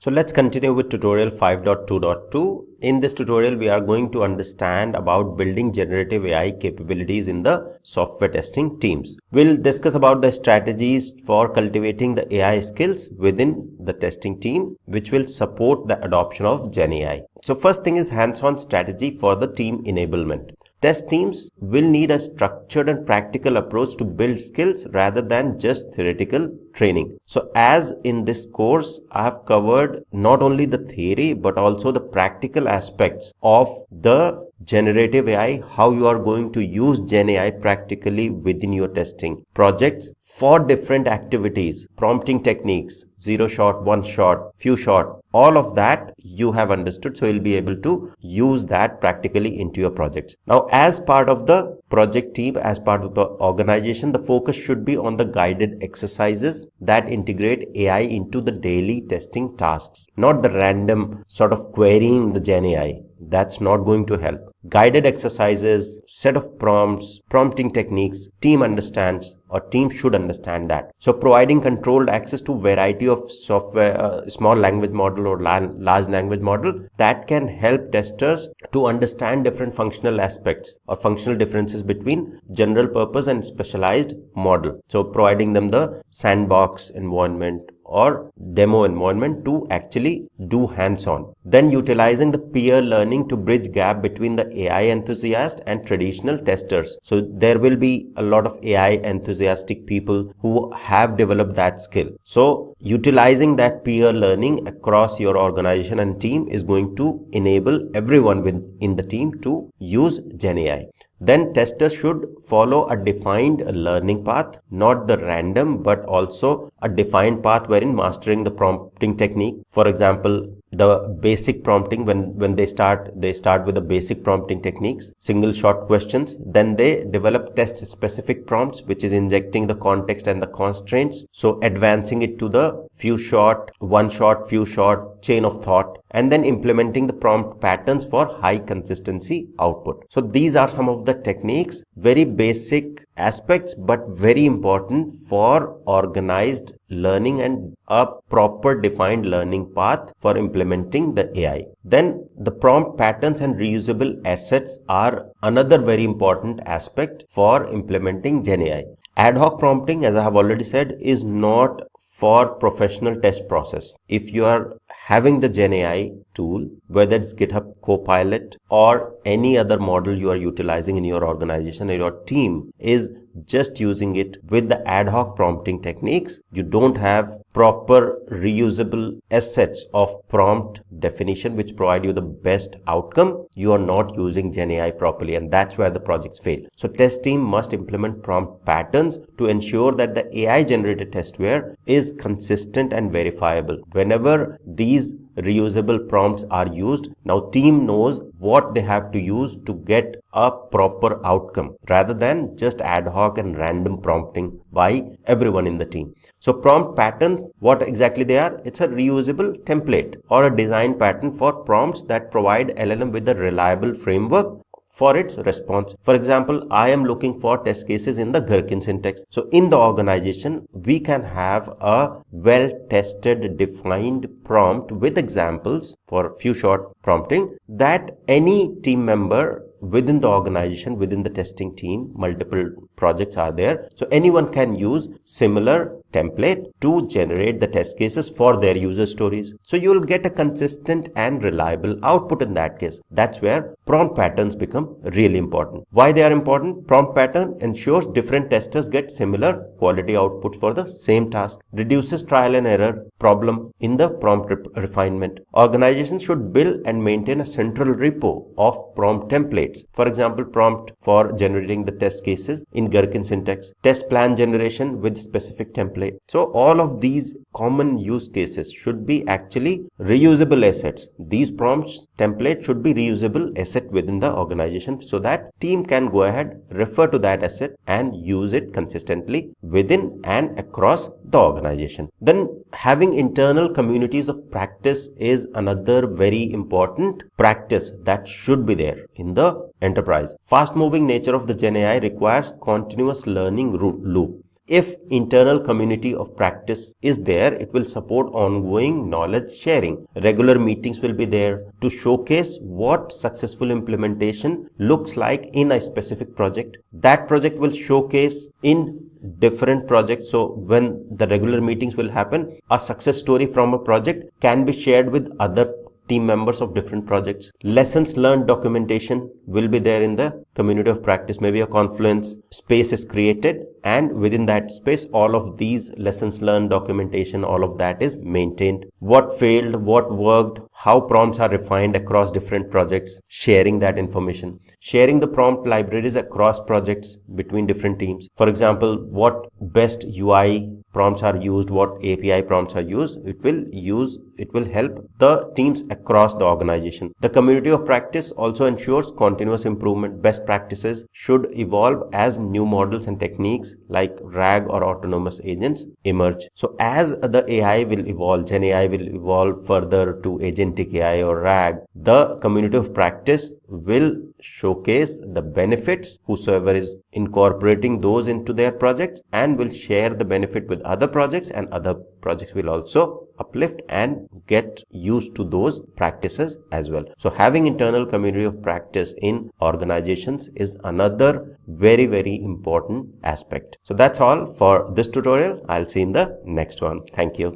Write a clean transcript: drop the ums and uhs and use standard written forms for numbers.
So let's continue with tutorial 5.2.2. In this tutorial, we are going to understand about building generative AI capabilities in the software testing teams. We'll discuss about the strategies for cultivating the AI skills within the testing team, which will support the adoption of Gen AI. So first thing is hands-on strategy for the team enablement. Test teams will need a structured and practical approach to build skills rather than just theoretical training. So as in this course, I have covered not only the theory but also the practical aspects of the generative AI, how you are going to use Gen AI practically within your testing projects for different activities, prompting techniques, 0 shot, 1 shot, few shot, all of that you have understood. So you'll be able to use that practically into your projects. Now, as part of the project team, as part of the organization, the focus should be on the guided exercises that integrate AI into the daily testing tasks, not the random sort of querying the Gen AI. That's not going to help. Guided exercises, set of prompts, prompting techniques, team understands or team should understand that. So providing controlled access to variety of software, small language model or large language model that can help testers to understand different functional aspects or functional differences between general purpose and specialized model. So providing them the sandbox environment or demo environment to actually do hands-on. Then utilizing the peer learning to bridge gap between the AI enthusiast and traditional testers. So there will be a lot of AI enthusiastic people who have developed that skill. So utilizing that peer learning across your organization and team is going to enable everyone within the team to use Gen AI. Then testers should follow a defined learning path, not the random, but also a defined path wherein mastering the prompting technique. For example, the basic prompting, when they start with the basic prompting techniques, single shot questions. Then they develop test specific prompts, which is injecting the context and the constraints. So advancing it to the few shot, one shot, few shot, chain of thought, and then implementing the prompt patterns for high consistency output. So these are some of the techniques, very basic aspects, but very important for organized learning and a proper defined learning path for implementing the AI. Then the prompt patterns and reusable assets are another very important aspect for implementing Gen AI. Ad hoc prompting, as I have already said, is not for professional test process. If you are having the Gen AI tool, whether it's GitHub Copilot or any other model you are utilizing in your organization or your team is just using it with the ad hoc prompting techniques, you don't have proper reusable assets of prompt definition which provide you the best outcome, you are not using Gen AI properly, and that's where the projects fail. So test team must implement prompt patterns to ensure that the AI generated testware is consistent and verifiable. Whenever these reusable prompts are used, now team knows what they have to use to get a proper outcome rather than just ad hoc and random prompting by everyone in the team. So prompt patterns, what exactly they are? It's a reusable template or a design pattern for prompts that provide LLM with a reliable framework for its response. For example, I am looking for test cases in the Gherkin syntax. So in the organization, we can have a well-tested, defined prompt with examples for few short prompting that any team member within the organization, within the testing team, multiple projects are there. So anyone can use similar template to generate the test cases for their user stories. So you will get a consistent and reliable output in that case. That's where prompt patterns become really important. Why they are important? Prompt pattern ensures different testers get similar quality outputs for the same task, reduces trial and error problem in the prompt refinement. Organizations should build and maintain a central repo of prompt templates. For example, prompt for generating the test cases in Gherkin syntax, test plan generation with specific template. So all of these common use cases should be actually reusable assets. These prompts template should be reusable asset within the organization so that team can go ahead, refer to that asset and use it consistently within and across the organization. Then having internal communities of practice is another very important practice that should be there in the enterprise. Fast moving nature of the Gen AI requires continuous learning loop. If internal community of practice is there, it will support ongoing knowledge sharing. Regular meetings will be there to showcase what successful implementation looks like in a specific project. That project will showcase in different projects. So when the regular meetings will happen, a success story from a project can be shared with other team members of different projects. Lessons learned documentation will be there in the community of practice. Maybe a Confluence space is created, and within that space all of these lessons learned documentation, all of that is maintained. What failed, what worked, how prompts are refined across different projects, sharing that information. Sharing the prompt libraries across projects between different teams. For example, what best UI prompts are used, what API prompts are used, it will help the teams across the organization. The community of practice also ensures continuous improvement. Best practices should evolve as new models and techniques like RAG or autonomous agents emerge. So as the AI will evolve, Gen AI will evolve further to agentic AI or RAG, the community of practice will showcase the benefits, whosoever is incorporating those into their projects, and will share the benefit with other projects, and other projects will also uplift and get used to those practices as well. So having internal community of practice in organizations is another very, very important aspect. So that's all for this tutorial. I'll see you in the next one. Thank you.